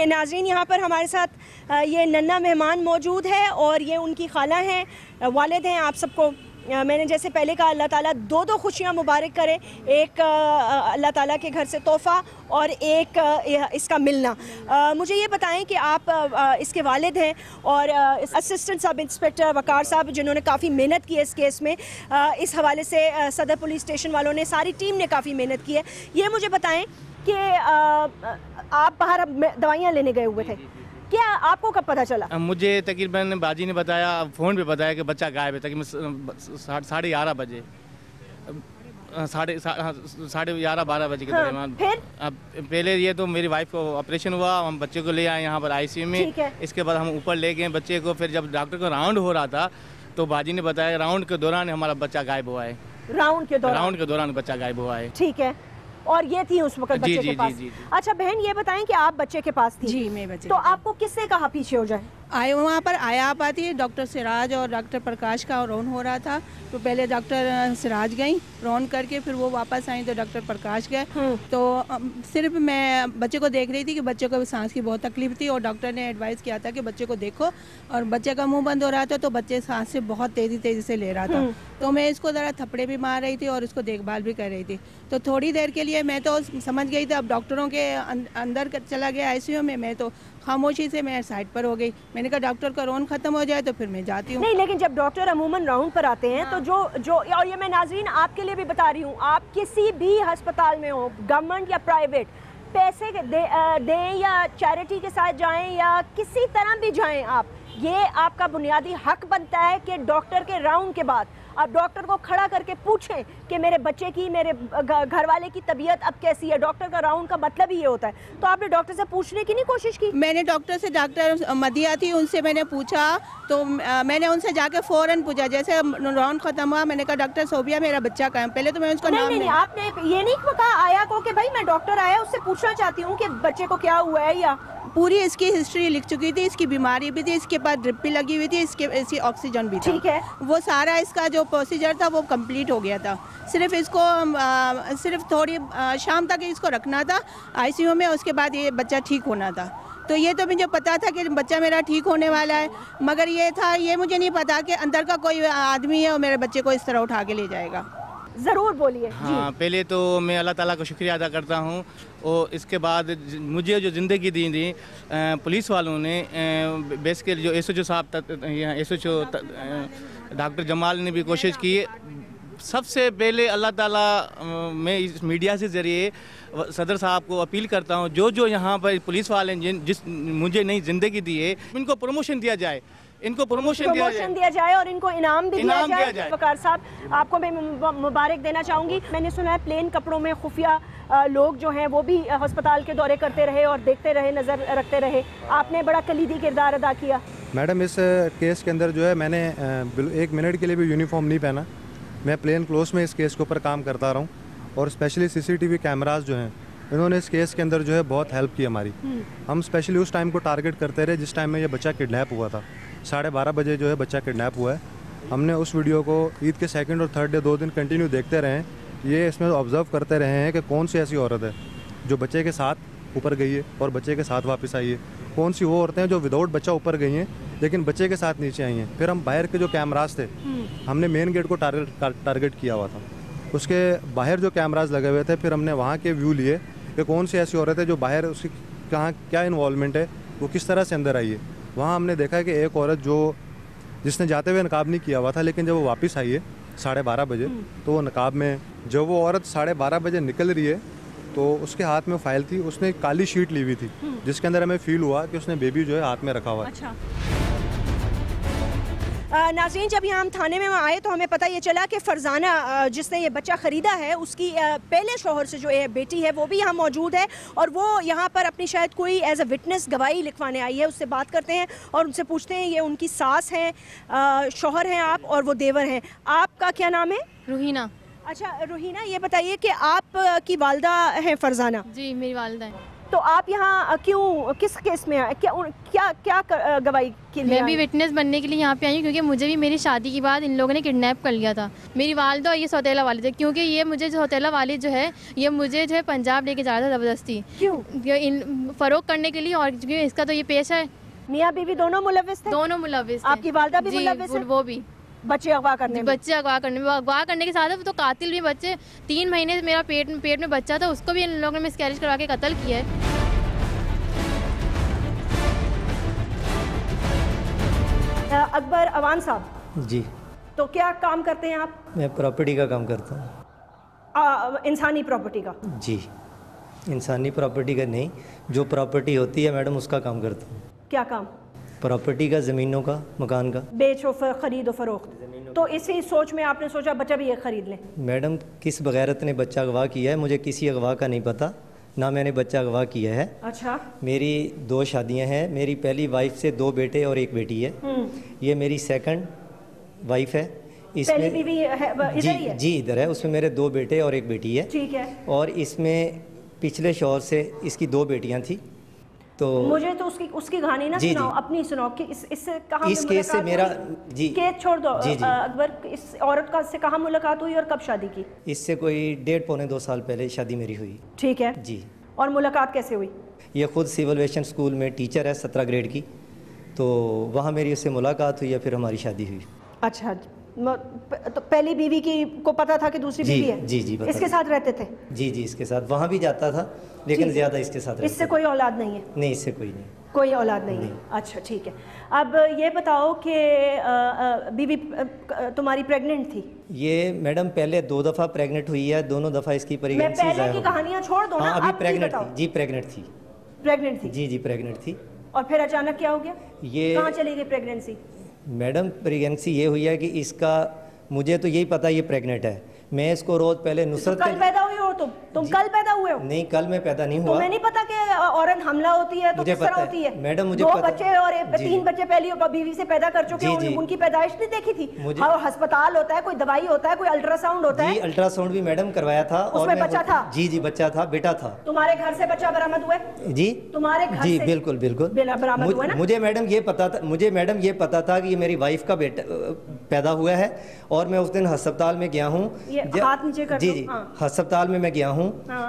नाज़रीन, यहाँ पर हमारे साथ ये नन्ना मेहमान मौजूद है और ये उनकी खाला हैं, वालिद हैं। आप सबको मैंने जैसे पहले कहा, अल्लाह ताला दो खुशियाँ मुबारक करे। एक अल्लाह ताला के घर से तोहफ़ा और एक इसका मिलना। मुझे ये बताएं कि आप इसके वालिद हैं और असिस्टेंट सब इंस्पेक्टर वकार साहब, जिन्होंने काफ़ी मेहनत की है इस केस में। इस हवाले से सदर पुलिस स्टेशन वालों ने, सारी टीम ने काफ़ी मेहनत की है। ये मुझे बताएं कि आप बाहर दवाइयाँ लेने गए हुए थे, क्या आपको कब पता चला? मुझे तकरीबन बाजी ने बताया, फ़ोन पे बताया कि बच्चा गायब है। तकरीबन 11:30 बजे, 11:30-12 बजे के दरमियान। फिर अब पहले ये तो मेरी वाइफ को ऑपरेशन हुआ, हम बच्चे को ले आए यहाँ पर ICU में। इसके बाद हम ऊपर ले गए बच्चे को। फिर जब डॉक्टर को राउंड हो रहा था तो बाजी ने बताया राउंड के दौरान हमारा बच्चा गायब हुआ है। राउंड के दौरान बच्चा गायब हुआ है। ठीक है, और ये थी उस वक्त बच्चे के पास? जी। अच्छा बहन, ये बताएं कि आप बच्चे के पास थी? जी, मैं बच्चे। तो आपको किसने कहा पीछे हो जाए? आए वहाँ पर आया पाती है डॉक्टर सिराज और डॉक्टर प्रकाश का राउंड हो रहा था, तो पहले डॉक्टर सिराज गई राउंड करके, फिर वो वापस आई तो डॉक्टर प्रकाश गए। तो सिर्फ मैं बच्चे को देख रही थी कि बच्चे को सांस की बहुत तकलीफ थी और डॉक्टर ने एडवाइस किया था कि बच्चे को देखो, और बच्चे का मुंह बंद हो रहा था तो बच्चे सांस से बहुत तेज़ी से ले रहा था। तो मैं इसको ज़रा थप्पड़े भी मार रही थी और इसको देखभाल भी कर रही थी। तो थोड़ी देर के लिए मैं तो समझ गई थी, अब डॉक्टरों के अंदर चला गया ICU में, मैं तो खामोशी से मैं साइड पर हो गई। मैंने कहा डॉक्टर का राउंड खत्म हो जाए तो फिर मैं जाती हूँ। नहीं, लेकिन जब डॉक्टर अमूमन राउंड पर आते हैं तो जो और ये मैं नाज़रीन आपके लिए भी बता रही हूँ, आप किसी भी अस्पताल में हो, गवर्नमेंट या प्राइवेट, पैसे दें या चैरिटी के साथ जाएं या किसी तरह भी जाएं, आप, ये आपका बुनियादी हक बनता है कि डॉक्टर के राउंड के बाद आप डॉक्टर को खड़ा करके पूछें कि मेरे बच्चे की, मेरे घर वाले की तबीयत अब कैसी है। डॉक्टर का राउंड का मतलब ही ये होता है। तो आपने डॉक्टर से पूछने की नहीं कोशिश की? मैंने डॉक्टर मदिया थी, उनसे मैंने पूछा, तो मैंने उनसे जाके फ़ौरन पूछा, जैसे राउंड ख़त्म हुआ मैंने कहा डॉक्टर सोबिया मेरा बच्चा कहाँ है? पहले तो मैं उसका नाम नहीं, आपने ये नहीं कहा आया को कि भाई मैं डॉक्टर आया उससे पूछना चाहती हूँ कि बच्चे को क्या हुआ है? या पूरी इसकी हिस्ट्री लिख चुकी थी, इसकी बीमारी भी थी, इसके पास ड्रिप भी लगी हुई थी, इसकी ऑक्सीजन भी था। ठीक है, वो सारा इसका जो प्रोसीजर था वो कंप्लीट हो गया था। सिर्फ इसको सिर्फ थोड़ी शाम तक इसको रखना था ICU में, उसके बाद ये बच्चा ठीक होना था। तो ये तो मुझे पता था कि बच्चा मेरा ठीक होने वाला है, मगर ये मुझे नहीं पता कि अंदर का कोई आदमी है और मेरे बच्चे को इस तरह उठा के ले जाएगा। ज़रूर बोलिए। हाँ, पहले तो मैं अल्लाह ताला का शुक्रिया अदा करता हूँ, और इसके बाद मुझे जो ज़िंदगी दी थी पुलिस वालों ने, बेसिकली जो SHO साहब, SHO डॉक्टर जमाल ने भी कोशिश की। सबसे पहले अल्लाह ताला, मैं इस मीडिया से ज़रिए सदर साहब को अपील करता हूँ, जो यहाँ पर पुलिस वाले मुझे नई ज़िंदगी दी है, इनको प्रमोशन दिया जाए, इनको प्रमोशन दिया जाए और इनको इनाम भी दिया जाए। वकार साहब, आपको मैं मुबारक देना चाहूँगी। मैंने सुना है प्लेन कपड़ों में खुफिया लोग जो हैं वो भी अस्पताल के दौरे करते रहे और देखते रहे, नज़र रखते रहे। आपने बड़ा कलीदी किरदार अदा किया। मैडम, इस केस के अंदर जो है मैंने 1 मिनट के लिए भी यूनिफॉर्म नहीं पहना। मैं प्लेन क्लोथ में इस केस के ऊपर काम करता रहा हूँ, और स्पेशली CCTV कैमरास जो हैं इन्होंने इस केस के अंदर जो है बहुत हेल्प की हमारी। हम स्पेशली उस टाइम को टारगेट करते रहे जिस टाइम में ये बच्चा किडनैप हुआ था। 12:30 बजे जो है बच्चा किडनैप हुआ है। हमने उस वीडियो को ईद के 2nd और 3rd डे 2 दिन कंटिन्यू देखते रहे हैं। ये इसमें ऑब्ज़र्व करते रहे हैं कि कौन सी ऐसी औरत है जो बच्चे के साथ ऊपर गई है और बच्चे के साथ वापस आई है, कौन सी वो औरतें हैं जो विदाउट बच्चा ऊपर गई हैं लेकिन बच्चे के साथ नीचे आई हैं। फिर हम बाहर के जो कैमरास थे, हमने मेन गेट को टारगेट किया हुआ था, उसके बाहर जो कैमरास लगे हुए थे, फिर हमने वहाँ के व्यू लिए कि कौन सी ऐसी औरत है जो बाहर, उसकी कहाँ क्या इन्वॉल्वमेंट है, वो किस तरह से अंदर आई है। वहाँ हमने देखा कि एक औरत जिसने जाते हुए नकाब नहीं किया हुआ था, लेकिन जब वो वापस आई है 12:30 बजे तो वो नकाब में। जब वो औरत 12:30 बजे निकल रही है तो उसके हाथ में फाइल थी, उसने एक काली शीट ली हुई थी जिसके अंदर हमें फील हुआ कि उसने बेबी जो है हाथ में रखा हुआ है। अच्छा। नाज़रीन, जब यहाँ हम थाने में आए तो हमें पता ये चला कि फरजाना जिसने ये बच्चा ख़रीदा है उसकी पहले शौहर से जो है बेटी है वो भी यहाँ मौजूद है, और वो यहाँ पर अपनी शायद कोई एज अ विटनेस गवाही लिखवाने आई है। उससे बात करते हैं और उनसे पूछते हैं, ये उनकी सास हैं, शौहर हैं आप, और वो देवर हैं। आपका क्या नाम है? रूहीना। अच्छा रूहीना, ये बताइए कि आप की वालदा हैं फरजाना? जी, मेरी वालदा है। तो आप यहाँ क्यों, किस केस में क्या गवाही के लिए? मैं भी विटनेस बनने के लिए यहाँ पे आई हूँ, क्योंकि मुझे भी मेरी शादी के बाद इन लोगों ने किडनैप कर लिया था। मेरी वालिदा और ये सौतेला वालिद है, क्योंकि ये मुझे सौतेला वालिद जो है ये मुझे जो है पंजाब लेके जा रहा था ज़बरदस्ती। क्यों? इन फ़रोग करने के लिए, और क्योंकि इसका तो ये पेश है। मियाँ बीवी दोनों मुलविस थे? दोनों मुलविस थे। आपकी वालिदा भी मुलविस है? वो भी। बच्चे अगवा करने में? बच्चे अगवा करने के साथ तो कातिल भी। बच्चे 3 महीने मेरा पेट में बच्चा था, उसको भी इन लोगों ने मिसकैरेज करवा के कत्ल किया है। अकबर अवान साहब जी, तो क्या काम करते हैं आप? मैं प्रॉपर्टी का काम करता हूँ। इंसानी प्रॉपर्टी का? जी, इंसानी प्रॉपर्टी का नहीं, जो प्रॉपर्टी होती है मैडम उसका काम करता हूँ। क्या काम? प्रॉपर्टी का, ज़मीनों का, मकान का बेचो, खरीदो फरोख्त। तो इसी सोच में आपने सोचा बच्चा भी एक खरीद लें? मैडम, किस बगैरत ने बच्चा अगवा किया है मुझे किसी अगवा का नहीं पता, ना मैंने बच्चा अगवा किया है। अच्छा। मेरी 2 शादियां हैं। मेरी पहली वाइफ से 2 बेटे और 1 बेटी है। ये मेरी सेकंड वाइफ है। पहली बीवी है इधर ही है? जी इधर है। उसमें मेरे 2 बेटे और 1 बेटी है। ठीक है। और इसमें पिछले शौहर से इसकी 2 बेटियां थी। तो मुझे तो उसकी कहानी ना सुनाओ, अपनी सुनाओ कि इससे कहाँ इस केस से मेरा जी केस छोड़ दो। अकबर, इस औरत का से कहाँ मुलाकात हुई और कब शादी की? इससे कोई 1.5-2 साल पहले शादी मेरी हुई। ठीक है जी। और मुलाकात कैसे हुई? ये खुद सिविल एविएशन स्कूल में टीचर है 17 ग्रेड की, तो वहाँ मेरी उससे मुलाकात हुई है, फिर हमारी शादी हुई। अच्छा, तो पहली बीवी की को पता था कि दूसरी बीवी है? जी जी। इसके साथ रहते थे? जी जी, इसके साथ वहाँ भी जाता था, लेकिन ज़्यादा इसके साथ। इससे कोई औलाद नहीं है? नहीं, इससे कोई नहीं। कोई औलाद नहीं है। अच्छा ठीक है। अब ये बताओ कि बीवी तुम्हारी प्रेग्नेंट थी? ये मैडम पहले 2 दफ़ा प्रेग्नेंट हुई है, दोनों दफ़ा इसकी प्रेगनेंसी मैं पहले की कहानियाँ छोड़ दो ना। अभी प्रेग्नेंट थी जी। प्रेग्नेंट थी। प्रेग्नेंट थी? जी जी, प्रेग्नेंट थी। और फिर अचानक क्या हो गया? ये कहाँ चली गई प्रेगनेंसी? मैडम, प्रेगनेंसी ये हुई है कि इसका, मुझे तो यही पता ये प्रेग्नेंट है। मैं इसको रोज पहले नुसरत कल पैदा हुई हो तुम कल पैदा हुए हो? नहीं, कल मैं पैदा नहीं हुआ। तुम्हें नहीं पता कि औरत हमला होती है तो किस तरह होती है? मैडम मुझे 2 पता। बच्चे और 3 बच्चे पहली बीवी से पैदा कर चुके हैं, उनकी पैदाइश नहीं देखी थी? और अस्पताल होता है, कोई दवाई होता है, कोई अल्ट्रासाउंड होता है? अल्ट्रासाउंड भी मैडम करवाया था। उसमें बच्चा था? जी जी, बच्चा था, बेटा था। तुम्हारे घर से बच्चा बरामद हुआ? जी तुम्हारे घर जी, से? बिल्कुल बिल्कुल बरामद हुआ ना? मुझे मैडम ये पता था कि ये मेरी वाइफ का बेटा पैदा हुआ है, और मैं उस दिन अस्पताल में गया हूँ। जी जी, अस्पताल में मैं गया हूँ।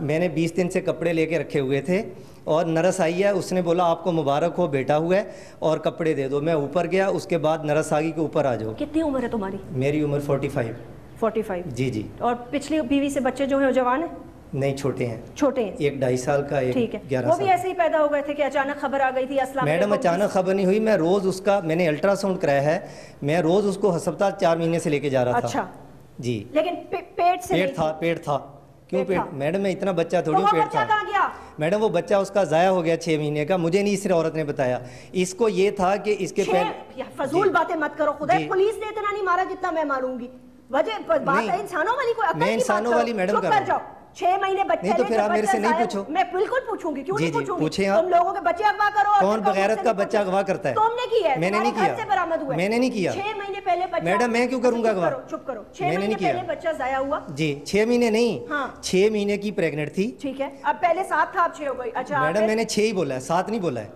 मैंने 20 दिन से कपड़े लेके रखे हुए थे, और नर्स आई है, उसने बोला आपको मुबारक हो, बेटा हुआ है और कपड़े दे दो। मैं ऊपर गया, उसके बाद नर्स आ गई कि ऊपर आ जाओ। कितनी उम्र है तुम्हारी? मेरी उम्र 45। जी जी। और पिछली बीवी से बच्चे जो है जवान है? नहीं, छोटे हैं। छोटे हैं? एक 2.5 साल का, एक 11 साल। वो भी ऐसे ही पैदा हो गए थे कि अचानक खबर आ गई थी? अस्सलाम मैडम, अचानक खबर नहीं हुई। मैं रोज उसका, मैंने अल्ट्रासाउंड कराया है, मैं रोज उसको अस्पताल 4 महीने से लेके जा रहा था। अच्छा जी। लेकिन पेट से? पेट था। क्यों पेट? मैडम, मैं इतना बच्चा थोड़ी, तो पेट था। गया? मैडम, वो बच्चा उसका जाया हो गया 6 महीने का। मुझे नहीं, इस औरत ने बताया। इसको ये था कि इसके पहले। फजूल बातें मत करो, खुदा पुलिस ने इतना नहीं मारा जितना मैं मारूंगी। वजह बात है इंसानों वाली, कोई अकल की बात करो। मैं इंसानों वाली मैडम कर रहा हूं। 6 महीने बच्चे नहीं, तो फिर आप मेरे से नहीं पूछो। मैं बिल्कुल पूछूंगी, क्यों नहीं पूछूंगी? पूछे आप। तुम लोगों के बच्चे अगवा करो। कौन बगैरत का बच्चा अगवा करता है? तुमने किया है? मैंने नहीं किया। से बरामद हुआ है? मैंने नहीं किया। 6 महीने पहले बच्चा। मैडम, मैं क्यों करूंगा अगवा? चुप करो। 6 महीने पहले बच्चा जाया हुआ? जी, 6 महीने नहीं। हाँ। 6 महीने की प्रेग्नेंट थी। ठीक है। अब पहले 7 था, अब 6 हो गई। अच्छा मैडम, मैंने 6 ही बोला है, 7 नहीं बोला है।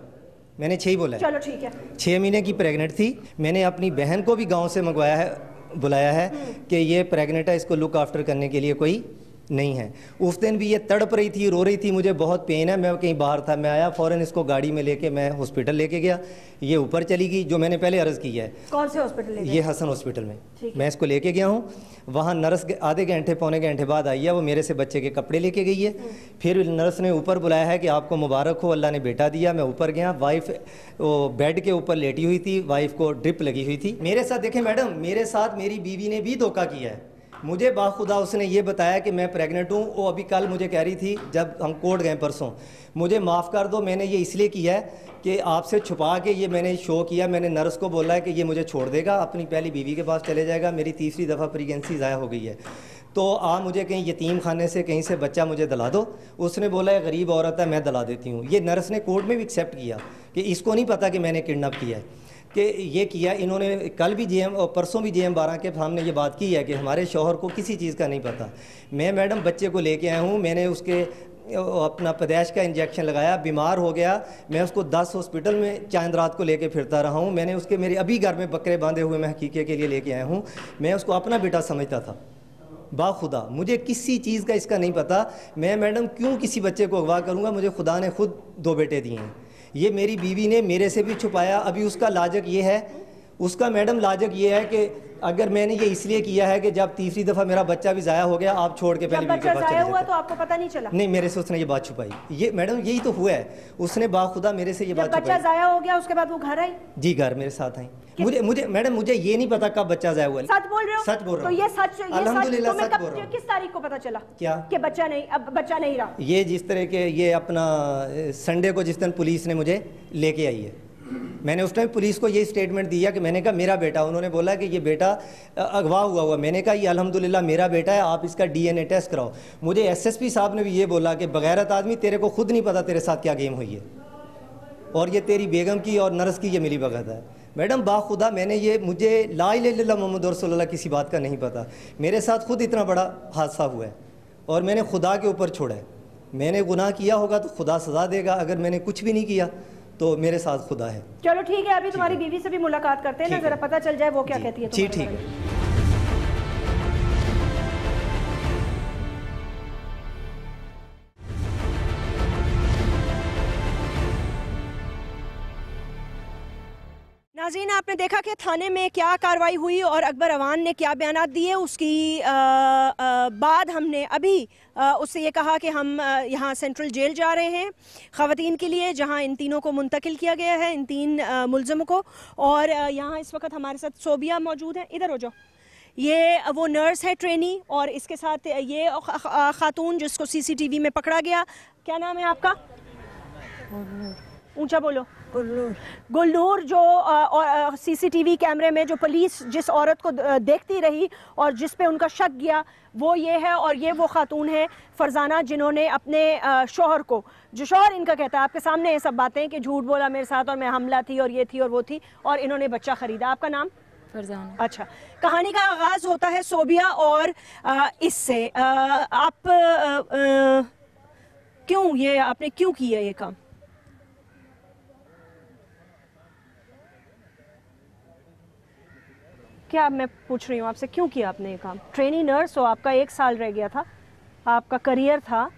मैंने 6 ही बोला है। चलो ठीक है। 6 महीने की प्रेग्नेंट थी। मैंने अपनी बहन को भी गाँव से मंगवाया है, बुलाया है कि ये प्रेग्नेंट है, इसको लुक आफ्टर करने के लिए कोई नहीं है। उस दिन भी ये तड़प रही थी, रो रही थी, मुझे बहुत पेन है, मैं कहीं बाहर था। मैं आया फ़ौरन, इसको गाड़ी में लेके मैं हॉस्पिटल लेके गया। ये ऊपर चली गई, जो मैंने पहले अर्ज़ किया है। कौन से हॉस्पिटल? ये हसन हॉस्पिटल में मैं इसको लेके गया हूँ। वहाँ नर्स आधे घंटे पौने घंटे बाद आई है, वो मेरे से बच्चे के कपड़े लेके गई है। फिर नर्स ने ऊपर बुलाया है कि आपको मुबारक हो, अल्लाह ने बेटा दिया। मैं ऊपर गया, वाइफ वो बेड के ऊपर लेटी हुई थी, वाइफ को ड्रिप लगी हुई थी। मेरे साथ देखें मैडम, मेरे साथ मेरी बीवी ने भी धोखा किया है। मुझे बाखुदा उसने ये बताया कि मैं प्रेग्नेंट हूँ। वो अभी कल मुझे कह रही थी, जब हम कोर्ट गए परसों, मुझे माफ़ कर दो, मैंने ये इसलिए किया है कि आपसे छुपा के ये मैंने शो किया। मैंने नर्स को बोला है कि ये मुझे छोड़ देगा, अपनी पहली बीवी के पास चले जाएगा। मेरी 3री दफ़ा प्रेगनेंसी ज़ाया हो गई है, तो आप मुझे कहीं यतीम खाने से कहीं से बच्चा मुझे दिला दो। उसने बोला है गरीब औरत है, मैं दिला देती हूँ। ये नर्स ने कोर्ट में भी एक्सेप्ट किया कि इसको नहीं पता कि मैंने किडनैप किया है, कि ये किया इन्होंने। कल भी जीएम और परसों भी जीएम 12 के सामने ये बात की है कि हमारे शौहर को किसी चीज़ का नहीं पता। मैं मैडम बच्चे को लेके आया हूँ, मैंने उसके अपना पैदाइश का इंजेक्शन लगाया, बीमार हो गया। मैं उसको 10 हॉस्पिटल में चांद रात को लेके फिरता रहा हूँ। मैंने उसके मेरे अभी घर में बकरे बांधे हुए मैं हकीके के लिए लेके आया हूँ। मैं उसको अपना बेटा समझता था, बाखुदा मुझे किसी चीज़ का इसका नहीं पता। मैं मैडम क्यों किसी बच्चे को अगवा करूँगा? मुझे खुदा ने खुद 2 बेटे दिए हैं। ये मेरी बीवी ने मेरे से भी छुपाया। अभी उसका लाजक ये है, उसका मैडम लाजक ये है कि अगर मैंने ये इसलिए किया है कि जब तीसरी दफ़ा मेरा बच्चा भी ज़ाया हो गया, आप छोड़ के पहले बच्चा ज़ाया हुआ तो आपको पता नहीं चला? नहीं, मेरे से उसने ये बात छुपाई। ये मैडम यही तो हुआ है, उसने बाखुदा मेरे से ये बात छुपाई। बच्चा ज़ाया हो गया उसके बाद वो घर आई? जी, घर मेरे साथ आई। मुझे मैडम मुझे ये नहीं पता कब बच्चा ज़ाया हुआ। सच बोल रहे हो? सच बोल रहा हूँ। तो ये सच, अल्हम्दुलिल्लाह सच बोल रहा हूँ। किस तारीख को पता चला क्या कि बच्चा नहीं रहा? ये जिस तरह के ये अपना संडे को जिस दिन पुलिस ने मुझे लेके आई है, मैंने उस टाइम पुलिस को ये स्टेटमेंट दिया कि मैंने कहा मेरा बेटा, उन्होंने बोला कि ये बेटा अगवा हुआ। मैंने कहा ये अल्हम्दुलिल्लाह मेरा बेटा है, आप इसका DNA टेस्ट कराओ। मुझे SSP साहब ने भी ये बोला कि बगैरत आदमी, तेरे को खुद नहीं पता तेरे साथ क्या गेम हुई है, और ये तेरी बेगम की और नर्स की ये मिली भगत है। मैडम बाखुदा मुझे ला इलाहा इल्लल्लाह मुहम्मद रसूलुल्लाह किसी बात का नहीं पता। मेरे साथ खुद इतना बड़ा हादसा हुआ है और मैंने खुदा के ऊपर छोड़ा है। मैंने गुनाह किया होगा तो खुदा सज़ा देगा, अगर मैंने कुछ भी नहीं किया तो मेरे साथ खुदा है। चलो ठीक है, अभी तुम्हारी बीवी से भी मुलाकात करते हैं ना, जरा पता चल जाए वो क्या कहती है। जी ठीक है। नाज़रीन, आपने देखा कि थाने में क्या कार्रवाई हुई और अकबर अवान ने क्या बयान दिए। उसकी बाद हमने अभी उससे ये कहा कि हम यहाँ सेंट्रल जेल जा रहे हैं ख़वातीन के लिए, जहाँ इन तीनों को मुंतकिल किया गया है, इन 3 मुलज़मों को। और यहाँ इस वक्त हमारे साथ सोबिया मौजूद है। इधर हो जाओ। ये वो नर्स है, ट्रेनी, और इसके साथ ये खातून जिसको CCTV में पकड़ा गया। क्या नाम है आपका? ऊंचा बोलो। गुलनूर, जो CCTV कैमरे में जो पुलिस जिस औरत को देखती रही और जिस पे उनका शक गया वो ये है। और ये वो खातून है फरजाना जिन्होंने अपने शोहर को, जो शोहर इनका कहता है आपके सामने ये सब बातें कि झूठ बोला मेरे साथ और मैं हमला थी और ये थी और वो थी, और इन्होंने बच्चा ख़रीदा। आपका नाम? फरजाना। अच्छा, कहानी का आगाज़ होता है सोबिया और इससे आप आपने क्यों किया ये काम? क्या मैं पूछ रही हूँ आपसे, क्यों किया आपने ये काम? ट्रेनी नर्स हो, आपका 1 साल रह गया था, आपका करियर था।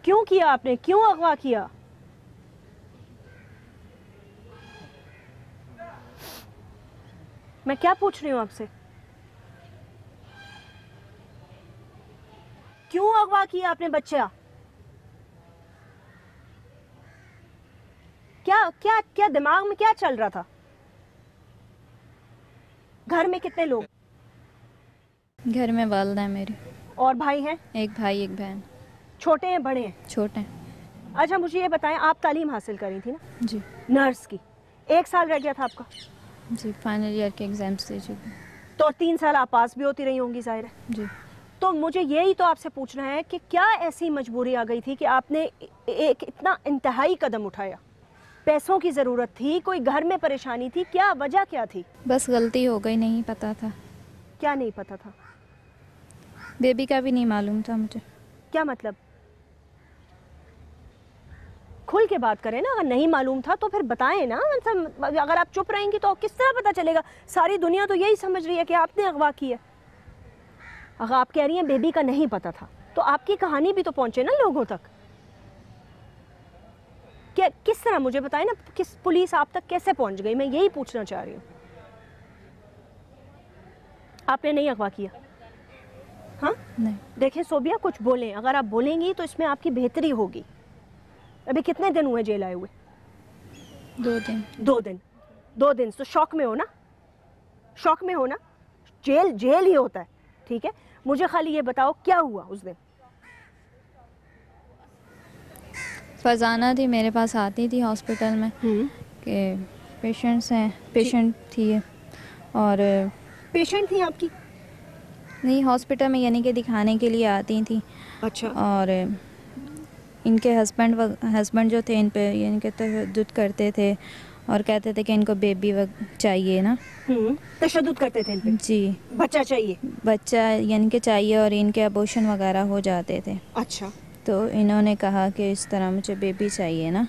क्यों किया आपने? क्यों अगवा किया? मैं क्या पूछ रही हूँ आपसे? क्यों अगवा किया आपने बच्चा? क्या दिमाग में क्या चल रहा था? घर में कितने लोग? घर में वालिदा है मेरी। और भाई हैं? एक भाई एक बहन। छोटे हैं बड़े हैं? छोटे हैं। अच्छा, मुझे ये बताएं, आप तालीम हासिल करी थी ना? जी। नर्स की 1 साल रह गया था आपका? जी, फाइनल ईयर के एग्जाम्स दे चुकी। तो 3 साल आप पास भी होती रही होंगी, जाहिर है। जी। तो मुझे यही तो आपसे पूछना है कि क्या ऐसी मजबूरी आ गई थी कि आपने एक इतना इंतहाई कदम उठाया? पैसों की ज़रूरत थी, कोई घर में परेशानी थी, क्या वजह क्या थी? बस गलती हो गई, नहीं पता था। क्या नहीं पता था? बेबी का भी नहीं मालूम था मुझे। क्या मतलब? खुल के बात करें ना, अगर नहीं मालूम था तो फिर बताएं ना। अगर आप चुप रहेंगी तो किस तरह पता चलेगा? सारी दुनिया तो यही समझ रही है कि आपने अगवा की है। अगर आप कह रही हैं बेबी का नहीं पता था, तो आपकी कहानी भी तो पहुंचे ना लोगों तक। क्या, किस तरह, मुझे बताएं ना, किस पुलिस आप तक कैसे पहुंच गई? मैं यही पूछना चाह रही हूँ। आपने नहीं अगवा किया? हाँ नहीं। देखें सोबिया, कुछ बोलें, अगर आप बोलेंगी तो इसमें आपकी बेहतरी होगी। अभी कितने दिन हुए जेल आए हुए? 2 दिन। 2 दिन। 2 दिन तो शौक में हो ना? शौक में हो ना? जेल ही होता है, ठीक है। मुझे खाली ये बताओ क्या हुआ उस दिन? फरजाना थी, मेरे पास आती थी हॉस्पिटल में कि पेशेंट थी। और पेशेंट थी आपकी? नहीं, हॉस्पिटल में यानी कि दिखाने के लिए आती थी। अच्छा। और इनके हस्बैंड जो थे इन पे यानी कि तशद्दुद करते थे और कहते थे कि इनको बेबी चाहिए ना। तशद्दुद करते थे इन पे? जी, बच्चा चाहिए, बच्चा यानी कि चाहिए, और इनके अबॉर्शन वगैरह हो जाते थे। अच्छा। तो इन्होंने कहा कि इस तरह मुझे बेबी चाहिए ना।